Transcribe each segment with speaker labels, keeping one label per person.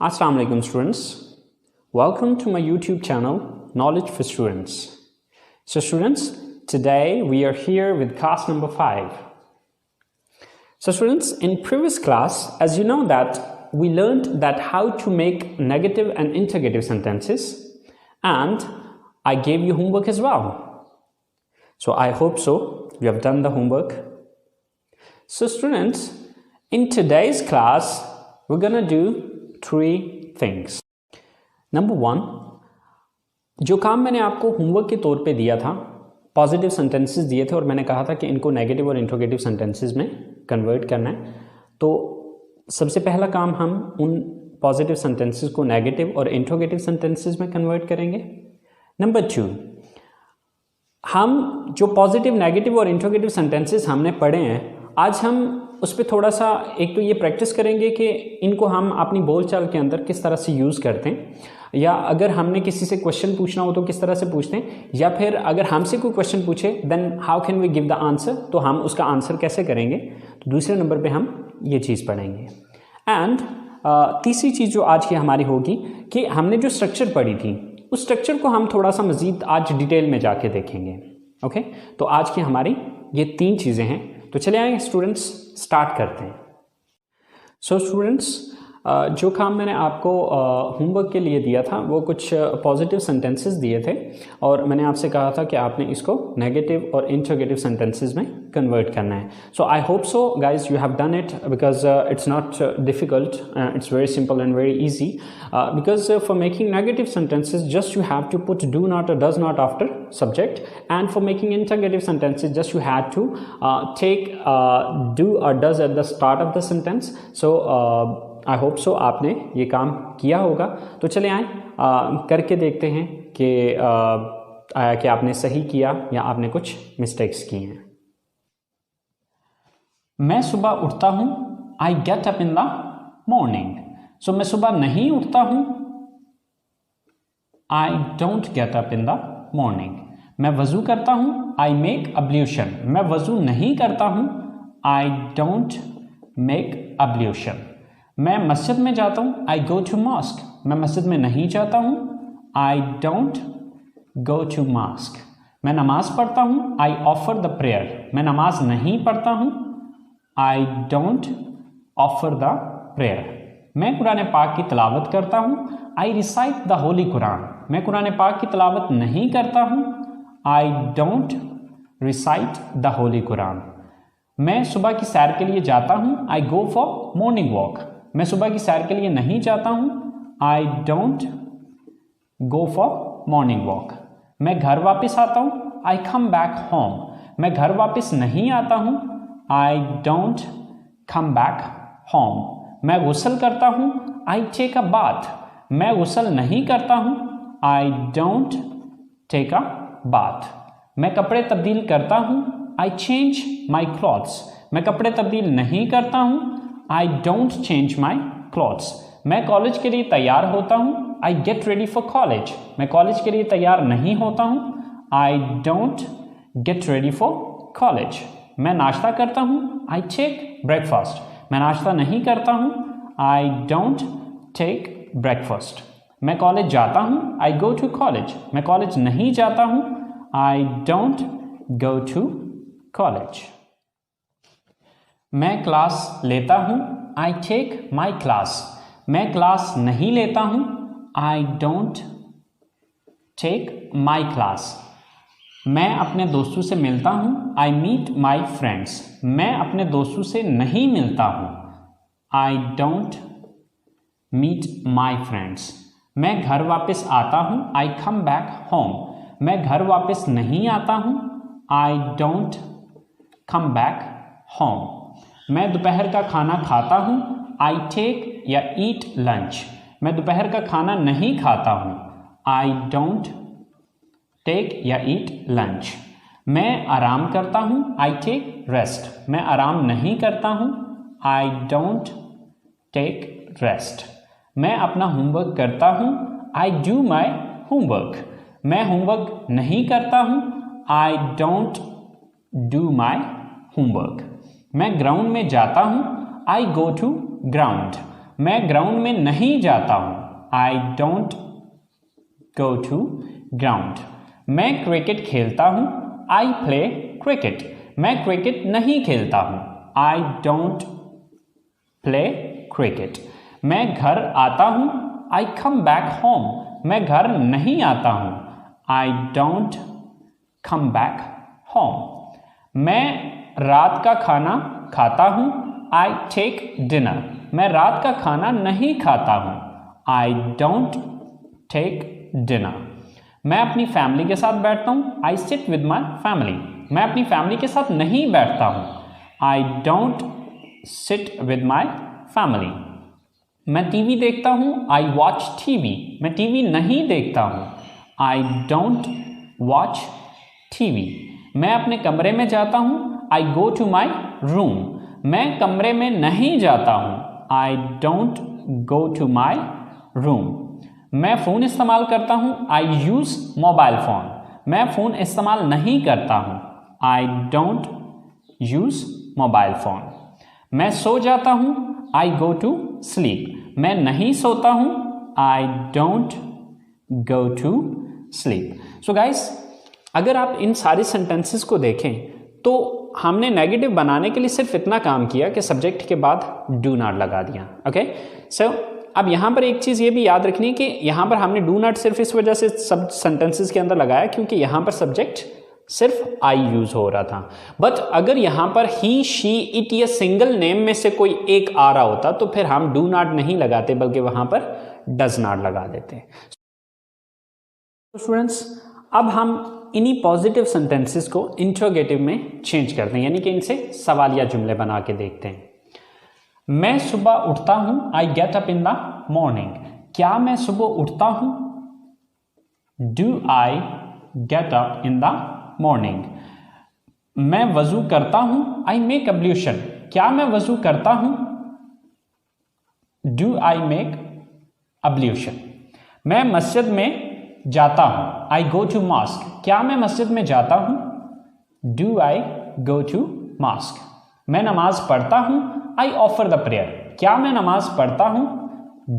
Speaker 1: Assalamu alaikum students. Welcome to my YouTube channel Knowledge for Students. So students, today we are here with class number 5. So students, in previous class, as you know that we learned that how to make negative and interrogative sentences, and I gave you homework as well. So I hope so you have done the homework. So students, in today's class we're gonna do 3 things. Number 1, जो काम मैंने आपको homework के तौर पे दिया था, positive sentences दिए थे और मैंने कहा था कि इनको नेगेटिव और इंट्रोगेटिव सेंटेंसेस में कन्वर्ट करना है। तो सबसे पहला काम हम उन पॉजिटिव सेंटेंसेस को नेगेटिव और इंट्रोगेटिव सेंटेंसेस में कन्वर्ट करेंगे। नंबर 2, हम जो पॉजिटिव, नेगेटिव और इंट्रोगेटिव सेंटेंसेस हमने पढ़े हैं, आज हम उस पर थोड़ा सा एक तो ये प्रैक्टिस करेंगे कि इनको हम अपनी बोलचाल के अंदर किस तरह से यूज़ करते हैं, या अगर हमने किसी से क्वेश्चन पूछना हो तो किस तरह से पूछते हैं, या फिर अगर हमसे कोई क्वेश्चन पूछे then how can we give the answer, तो हम उसका आंसर कैसे करेंगे। तो दूसरे नंबर पे हम ये चीज़ पढ़ेंगे। एंड तीसरी चीज़ जो आज की हमारी होगी कि हमने जो स्ट्रक्चर पढ़ी थी उस स्ट्रक्चर को हम थोड़ा सा मज़ीद आज डिटेल में जाके देखेंगे। ओके, तो आज की हमारी ये 3 चीज़ें हैं। तो चले आए स्टूडेंट्स, स्टार्ट करते हैं। सो स्टूडेंट्स, जो काम मैंने आपको होमवर्क के लिए दिया था वो कुछ पॉजिटिव सेंटेंसेस दिए थे और मैंने आपसे कहा था कि आपने इसको नेगेटिव और इंट्रोगेटिव सेंटेंसेस में कन्वर्ट करना है। So I hope so guys you have done it because it's not difficult, it's very simple and very easy because for making negative sentences just you have to put do not or does not after subject, and for making interrogative sentences just you had to take do or does at the start of the sentence. So I hope सो आपने ये काम किया होगा। तो चले आए करके देखते हैं कि आया कि आपने सही किया या आपने कुछ मिस्टेक्स की हैं। मैं सुबह उठता हूँ, I get up in the morning. So मैं सुबह नहीं उठता हूँ, I don't get up in the morning. मैं वज़ू करता हूँ, आई मेक अब्ल्यूशन। मैं वज़ू नहीं करता हूँ, आई डोंट मेक अब्ल्यूशन। मैं मस्जिद में जाता हूँ, आई गो टू मॉस्क। मैं मस्जिद में नहीं जाता हूँ, I don't go to mosque. मैं नमाज पढ़ता हूँ, आई ऑफर द प्रेयर। मैं नमाज नहीं पढ़ता हूँ, I don't offer the prayer. मैं कुरान पाक की तिलावत करता हूँ, आई रिसाइट द होली कुरान। मैं कुरान पाक की तिलावत नहीं करता हूँ, I don't recite the Holi Quran. मैं सुबह की सैर के लिए जाता हूँ, I go for morning walk. मैं सुबह की सैर के लिए नहीं जाता हूँ, I don't go for morning walk. मैं घर वापस आता हूँ, आई कम बैक होम। मैं घर वापस नहीं आता हूँ, I don't come back home. मैं गुस्ल करता हूँ, आई टेक अ बाथ। मैं गुस्ल नहीं करता हूँ, I don't take a bath. मैं कपड़े तब्दील करता हूँ, आई चेंज माई क्लॉथ्स। मैं कपड़े तब्दील नहीं करता हूँ, I don't change my clothes. मैं कॉलेज के लिए तैयार होता हूँ, I get ready for college. मैं कॉलेज के लिए तैयार नहीं होता हूँ, I don't get ready for college. मैं नाश्ता करता हूँ, आई टेक ब्रेकफास्ट। मैं नाश्ता नहीं करता हूँ, आई डोंट टेक ब्रेकफास्ट। मैं कॉलेज जाता हूँ, आई गो टू कॉलेज। मैं कॉलेज नहीं जाता हूँ, I don't go to college. मैं क्लास लेता हूँ, आई टेक माई क्लास। मैं क्लास नहीं लेता हूँ, I don't take my class. मैं अपने दोस्तों से मिलता हूँ, आई मीट माई फ्रेंड्स। मैं अपने दोस्तों से नहीं मिलता हूँ, I don't meet my friends. मैं घर वापस आता हूँ, आई कम बैक होम। मैं घर वापस नहीं आता हूँ, I don't come back home. मैं दोपहर का खाना खाता हूँ, आई टेक या ईट लंच। मैं दोपहर का खाना नहीं खाता हूँ, आई डोंट टेक या ईट लंच। मैं आराम करता हूँ, आई टेक रेस्ट। मैं आराम नहीं करता हूँ, आई डोंट टेक रेस्ट। मैं अपना होमवर्क करता हूँ, आई डू माई होमवर्क। मैं होमवर्क नहीं करता हूँ, I don't do my homework. मैं ग्राउंड में जाता हूँ, आई गो टू ग्राउंड। मैं ग्राउंड में नहीं जाता हूँ, I don't go to ground. मैं क्रिकेट खेलता हूँ, आई प्ले क्रिकेट। मैं क्रिकेट नहीं खेलता हूँ, आई डोंट प्ले क्रिकेट। मैं घर आता हूँ, आई कम बैक होम। मैं घर नहीं आता हूँ, I don't come back home. मैं रात का खाना खाता हूँ, आई टेक डिनर। मैं रात का खाना नहीं खाता हूँ, आई डोंट टेक डिनर। मैं अपनी फैमिली के साथ बैठता हूँ, आई सिट विद माई फैमिली। मैं अपनी फैमिली के साथ नहीं बैठता हूँ, I don't sit with my family. मैं टीवी देखता हूँ, आई वॉच टीवी। मैं टीवी नहीं देखता हूँ, आई डोंट वॉच टीवी। मैं अपने कमरे में जाता हूँ, I go to my room. मैं कमरे में नहीं जाता हूँ, I don't go to my room. मैं फ़ोन इस्तेमाल करता हूँ, आई यूज़ मोबाइल फ़ोन। मैं फ़ोन इस्तेमाल नहीं करता हूँ, I don't use mobile phone. मैं सो जाता हूँ, आई गो टू स्लीप। मैं नहीं सोता हूँ, I don't go to sleep. So guys, अगर आप इन सारे सेंटेंसेस को देखें तो हमने नेगेटिव बनाने के लिए सिर्फ इतना काम किया कि सब्जेक्ट के बाद डू नॉट लगा दिया। ओके, सो अब यहाँ पर एक चीज़ ये भी याद रखनी है कि यहाँ पर हमने डू नॉट सिर्फ इस वजह से सब सेंटेंसेस के अंदर लगाया क्योंकि यहाँ पर सब्जेक्ट सिर्फ आई यूज हो रहा था। बट अगर यहाँ पर ही, शी, इट या सिंगल नेम में से कोई एक आ रहा होता तो फिर हम डू नॉट नहीं लगाते बल्कि वहाँ पर डज नॉट लगा देते। स्टूडेंट्स, अब हम इन्हीं पॉजिटिव सेंटेंसेस को इंट्रोगेटिव में चेंज करते हैं, यानी कि इनसे सवालिया जुमले बना के देखते हैं। मैं सुबह उठता हूं, आई get up in the morning. क्या मैं सुबह उठता हूं? Do I get up in the morning. मैं वजू करता हूं, आई मेक अब्ल्यूशन। क्या मैं वजू करता हूं? Do I make ablution. मैं मस्जिद में जाता हूं, आई गो टू मॉस्क। क्या मैं मस्जिद में जाता हूं? Do I go to mosque. मैं नमाज पढ़ता हूं, आई ऑफर द प्रेयर। क्या मैं नमाज पढ़ता हूं?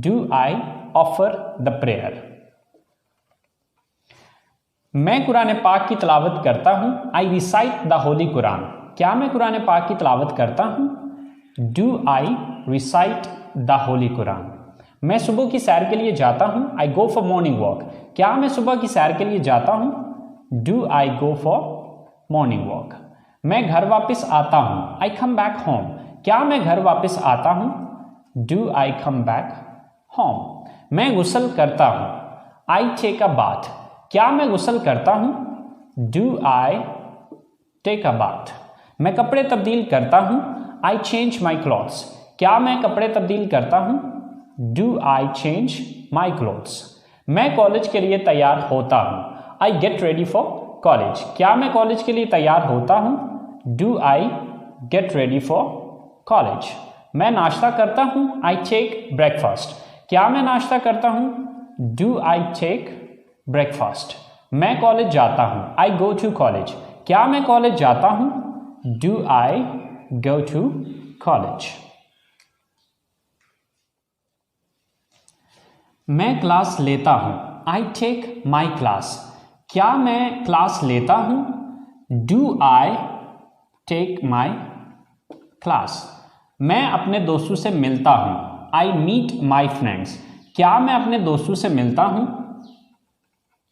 Speaker 1: Do I offer the prayer. मैं कुरान पाक की तिलावत करता हूं, आई रिसाइट द होली कुरान। क्या मैं कुरान पाक की तिलावत करता हूं? Do I recite the Holi Quran. मैं सुबह की सैर के लिए जाता हूं, आई गो फॉर मॉर्निंग वॉक। क्या मैं सुबह की सैर के लिए जाता हूं? Do I go for morning walk. मैं घर वापस आता हूं, आई कम बैक होम। क्या मैं घर वापस आता हूं? Do I come back home. मैं गुस्ल करता हूं, आई टेक अ बाथ। क्या मैं गुस्ल करता हूं? Do I take a bath. मैं कपड़े तब्दील करता हूं, आई चेंज माई क्लॉथ्स। क्या मैं कपड़े तब्दील करता हूं? Do I change my clothes. मैं कॉलेज के लिए तैयार होता हूं, I get ready for college. क्या मैं कॉलेज के लिए तैयार होता हूं? Do I get ready for college. मैं नाश्ता करता हूं, आई टेक ब्रेकफास्ट। क्या मैं नाश्ता करता हूं? Do I take breakfast. मैं कॉलेज जाता हूं, आई गो टू कॉलेज। क्या मैं कॉलेज जाता हूं? Do I go to college. मैं क्लास लेता हूं, आई टेक माई क्लास। क्या मैं क्लास लेता हूं? Do I take my class. मैं अपने दोस्तों से मिलता हूं, आई मीट माई फ्रेंड्स। क्या मैं अपने दोस्तों से मिलता हूं?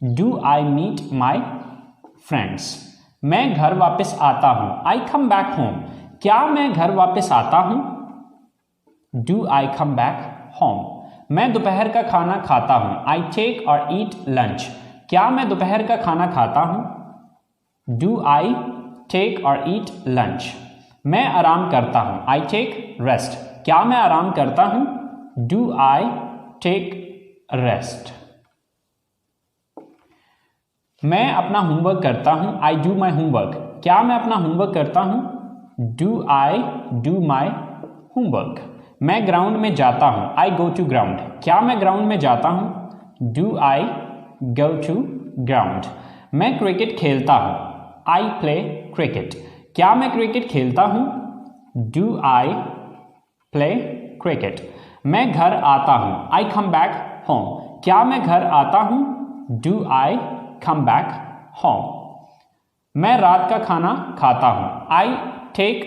Speaker 1: Do I meet my friends. मैं घर वापस आता हूं, आई कम बैक होम। क्या मैं घर वापस आता हूं? Do I come back home. मैं दोपहर का खाना खाता हूं, आई टेक और ईट लंच। क्या मैं दोपहर का खाना खाता हूं? डू आई टेक और ईट लंच। मैं आराम करता हूं, आई टेक रेस्ट। क्या मैं आराम करता हूं? Do I take rest. मैं अपना होमवर्क करता हूं, आई डू माई होमवर्क। क्या मैं अपना होमवर्क करता हूं? Do I do my homework. मैं ग्राउंड में जाता हूं, आई गो टू ग्राउंड। क्या मैं ग्राउंड में जाता हूं? Do I go to ground. मैं क्रिकेट खेलता हूं, आई प्ले क्रिकेट। क्या मैं क्रिकेट खेलता हूं? Do I play cricket. मैं घर आता हूं, आई कम बैक होम। क्या मैं घर आता हूं? Do I come back home. मैं रात का खाना खाता हूं, I take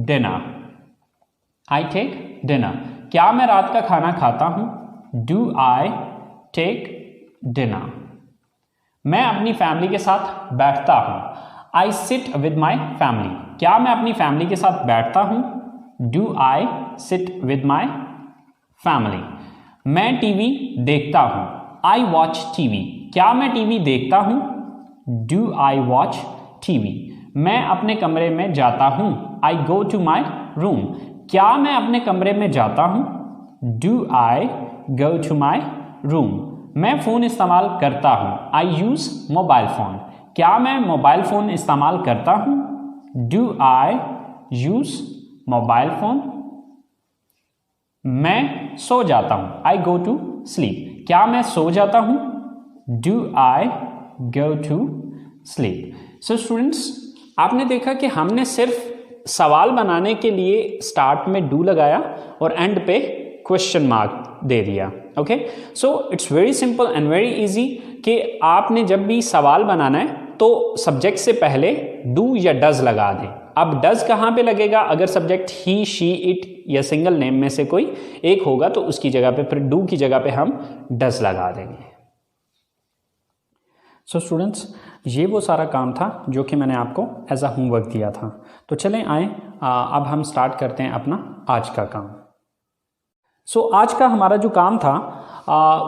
Speaker 1: dinner. I take dinner. क्या मैं रात का खाना खाता हूं? Do I take dinner. मैं अपनी फैमिली के साथ बैठता हूं, I sit with my family. क्या मैं अपनी फैमिली के साथ बैठता हूं? Do I sit with my family. मैं टीवी देखता हूं, आई वॉच टीवी। क्या मैं टीवी देखता हूं? Do I watch TV. मैं अपने कमरे में जाता हूं, आई गो टू माई रूम। क्या मैं अपने कमरे में जाता हूं? Do I go to my room. मैं फ़ोन इस्तेमाल करता हूं, आई यूज़ मोबाइल फ़ोन। क्या मैं मोबाइल फ़ोन इस्तेमाल करता हूं? Do I use mobile phone. मैं सो जाता हूं, आई गो टू स्लीप। क्या मैं सो जाता हूं? Do I go to sleep. So students, आपने देखा कि हमने सिर्फ सवाल बनाने के लिए स्टार्ट में डू लगाया और एंड पे क्वेश्चन मार्क दे दिया। Okay, so it's very simple and very easy कि आपने जब भी सवाल बनाना है तो सब्जेक्ट से पहले डू या डज लगा दें। अब डज कहाँ पे लगेगा? अगर सब्जेक्ट ही, शी, इट या सिंगल नेम में से कोई एक होगा तो उसकी जगह पे फिर डू की जगह पे हम डज लगा देंगे। सो स्टूडेंट्स, ये वो सारा काम था जो कि मैंने आपको एज अ होमवर्क दिया था। तो चलें आए अब हम स्टार्ट करते हैं अपना आज का काम। सो आज का हमारा जो काम था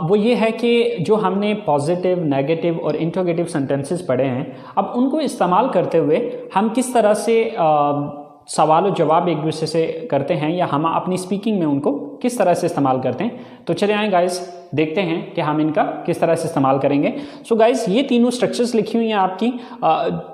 Speaker 1: वो ये है कि जो हमने पॉजिटिव, नेगेटिव और इंट्रोगेटिव सेंटेंसेस पढ़े हैं, अब उनको इस्तेमाल करते हुए हम किस तरह से सवाल और जवाब एक दूसरे से करते हैं या हम अपनी स्पीकिंग में उनको किस तरह से इस्तेमाल करते हैं। तो चले आए गाइस, देखते हैं कि हम इनका किस तरह से इस्तेमाल करेंगे। सो गाइस, ये तीनों स्ट्रक्चर्स लिखी हुई हैं आपकी।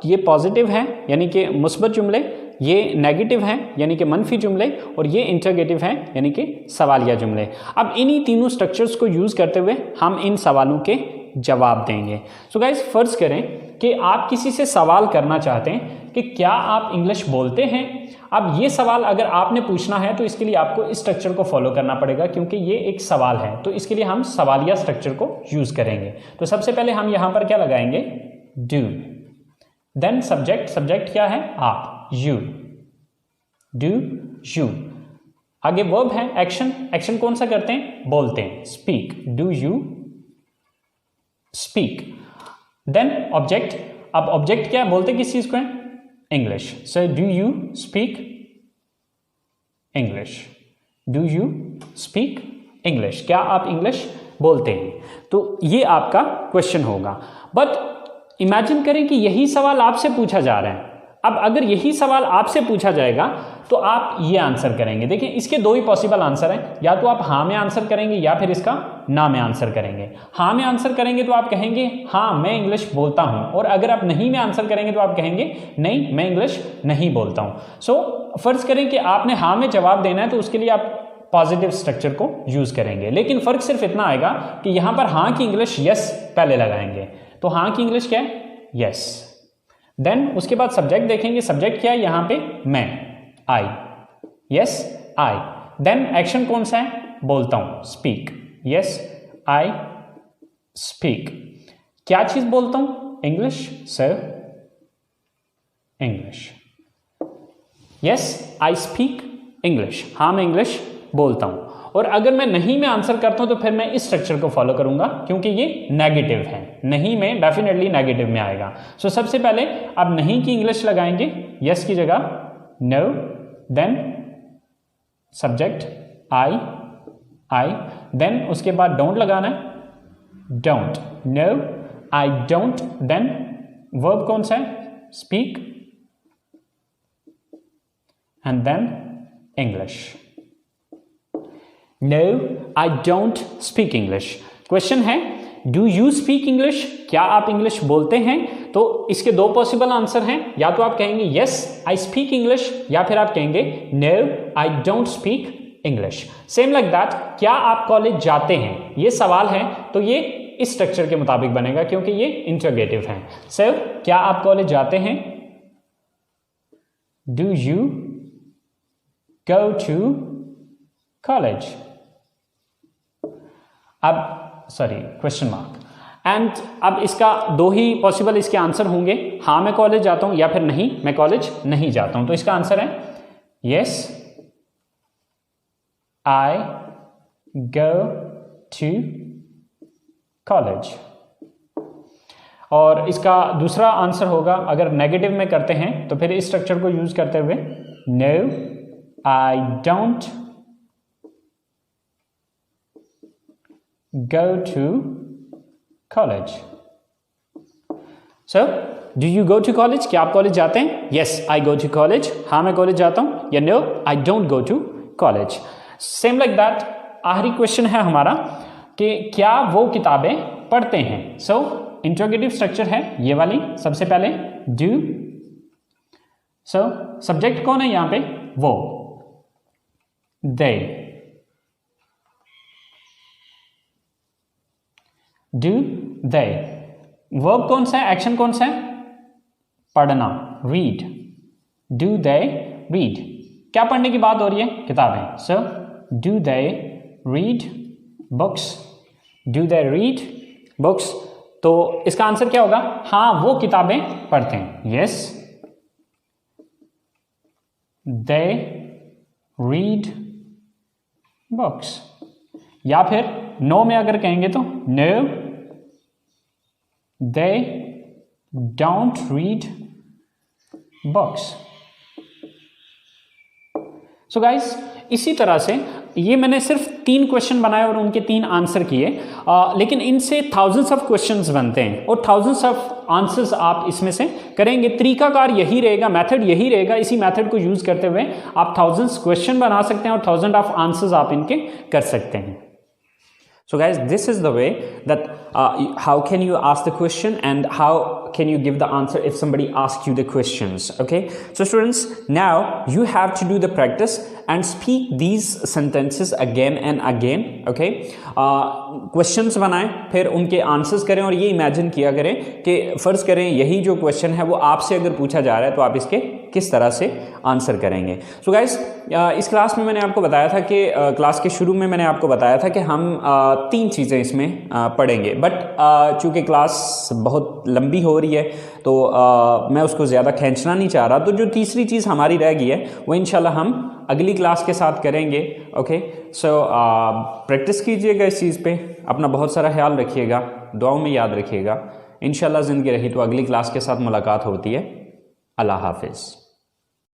Speaker 1: ये पॉजिटिव है यानी कि मुस्बत जुमले, ये नेगेटिव हैं यानी कि मनफी जुमले, और ये इंटरगेटिव हैं यानी कि सवालिया जुमले। अब इन्हीं तीनों स्ट्रक्चर्स को यूज़ करते हुए हम इन सवालों के जवाब देंगे। सो गाइस, फर्ज करें कि आप किसी से सवाल करना चाहते हैं कि क्या आप इंग्लिश बोलते हैं। अब ये सवाल अगर आपने पूछना है तो इसके लिए आपको इस स्ट्रक्चर को फॉलो करना पड़ेगा, क्योंकि ये एक सवाल है। तो इसके लिए हम सवालिया स्ट्रक्चर को यूज़ करेंगे। तो सबसे पहले हम यहाँ पर क्या लगाएंगे? डू। देन सब्जेक्ट, सब्जेक्ट क्या है? आप, यू। Do you. आगे वर्ब है एक्शन, एक्शन कौन सा करते हैं? बोलते हैं, speak. Do you speak. Then object, अब ऑब्जेक्ट क्या है? बोलते किस चीज को है? English. So do you speak English. Do you speak English. क्या आप इंग्लिश बोलते हैं? तो ये आपका क्वेश्चन होगा। बट इमेजिन करें कि यही सवाल आपसे पूछा जा रहा है। अब अगर यही सवाल आपसे पूछा जाएगा तो आप ये आंसर करेंगे। देखिए, इसके दो ही पॉसिबल आंसर हैं, या तो आप हाँ में आंसर करेंगे या फिर इसका ना में आंसर करेंगे। हाँ में आंसर करेंगे तो आप कहेंगे हाँ मैं इंग्लिश बोलता हूं, और अगर आप नहीं में आंसर करेंगे तो आप कहेंगे नहीं मैं इंग्लिश नहीं बोलता हूं। सो फर्ज करें कि आपने हाँ में जवाब देना है तो उसके लिए आप पॉजिटिव स्ट्रक्चर को यूज करेंगे, लेकिन फर्क सिर्फ इतना आएगा कि यहां पर हाँ की इंग्लिश यस पहले लगाएंगे। तो हाँ की इंग्लिश क्या है? यस। देन उसके बाद सब्जेक्ट देखेंगे, सब्जेक्ट क्या है यहां पे? मैं, आई। यस, आई। देन एक्शन कौन सा है? बोलता हूं, स्पीक। Yes, I speak. क्या चीज बोलता हूं? English. Sir, English. Yes, I speak English. हाँ मैं इंग्लिश बोलता हूं। और अगर मैं नहीं में आंसर करता हूं तो फिर मैं इस स्ट्रक्चर को फॉलो करूंगा, क्योंकि ये नेगेटिव है। नहीं में डेफिनेटली नेगेटिव में आएगा। सो सबसे पहले अब नहीं की इंग्लिश लगाएंगे, यस की जगह no. Then subject I, I. Then उसके बाद डोंट लगाना है, don't. No, I don't. Then verb कौन सा है? Speak. And then English. No, I don't speak English. Question है डू यू स्पीक इंग्लिश? क्या आप इंग्लिश बोलते हैं? तो इसके दो पॉसिबल आंसर हैं, या तो आप कहेंगे यस आई स्पीक इंग्लिश, या फिर आप कहेंगे no I don't speak English. Same like that, क्या आप कॉलेज जाते हैं? ये सवाल है तो ये इस स्ट्रक्चर के मुताबिक बनेगा, क्योंकि ये इंटरोगेटिव है। सो क्या आप कॉलेज जाते हैं? Do you go to college? अब सॉरी क्वेश्चन मार्क। एंड अब इसका दो ही पॉसिबल इसके आंसर होंगे, हाँ मैं कॉलेज जाता हूं या फिर नहीं मैं कॉलेज नहीं जाता हूं। तो इसका आंसर है yes I go to college. और इसका दूसरा आंसर होगा, अगर नेगेटिव में करते हैं तो फिर इस स्ट्रक्चर को यूज करते हुए no I don't go to college. So do you go to college, क्या आप कॉलेज जाते हैं? Yes I go to college, हाँ मैं कॉलेज जाता हूं, या no I don't go to college. Same like that आखिरी क्वेश्चन है हमारा कि क्या वो किताबें पढ़ते हैं। सो इंट्रोगेटिव स्ट्रक्चर है ये वाली, सबसे पहले डू। सो सब्जेक्ट कौन है यहां पे? वो, दे। Do they. वर्ब कौन सा है, एक्शन कौन सा है? पढ़ना, रीड। Do they read. क्या पढ़ने की बात हो रही है? किताबें। So do they read books. Do they read books. तो इसका आंसर क्या होगा? हाँ वो किताबें पढ़ते हैं। Yes they read books. या फिर नो में अगर कहेंगे तो no they don't read books. So guys इसी तरह से ये मैंने सिर्फ 3 क्वेश्चन बनाए और उनके 3 आंसर किए, लेकिन इनसे थाउजेंड्स ऑफ क्वेश्चंस बनते हैं और थाउजेंड्स ऑफ आंसर्स आप इसमें से करेंगे। तरीकाकार यही रहेगा, मेथड यही रहेगा। इसी मेथड को यूज करते हुए आप थाउजेंड्स क्वेश्चन बना सकते हैं और थाउजेंड ऑफ आंसर्स आप इनके कर सकते हैं। So guys, this is the way that how can you ask the question and how can you give the answer if somebody asks you the questions. Okay, so students, now you have to do the practice and speak these sentences again and again. Okay, questions बनाएं, फिर उनके answers करें और ये imagine किया करें कि फर्ज करें यही जो क्वेश्चन है वो आपसे अगर पूछा जा रहा है तो आप इसके किस तरह से आंसर करेंगे। सो गाइस इस क्लास में मैंने आपको बताया था कि क्लास के शुरू में मैंने आपको बताया था कि हम 3 चीज़ें इसमें पढ़ेंगे, बट चूँकि क्लास बहुत लंबी हो रही है तो मैं उसको ज़्यादा खींचना नहीं चाह रहा। तो जो तीसरी चीज़ हमारी रह गई है वो इंशाल्लाह हम अगली क्लास के साथ करेंगे। ओके, सो प्रैक्टिस कीजिएगा इस चीज़ पे, अपना बहुत सारा ख्याल रखिएगा, दुआओं में याद रखिएगा। इंशाल्लाह ज़िंदगी रही तो अगली क्लास के साथ मुलाकात होती है। अल्लाह हाफिज़।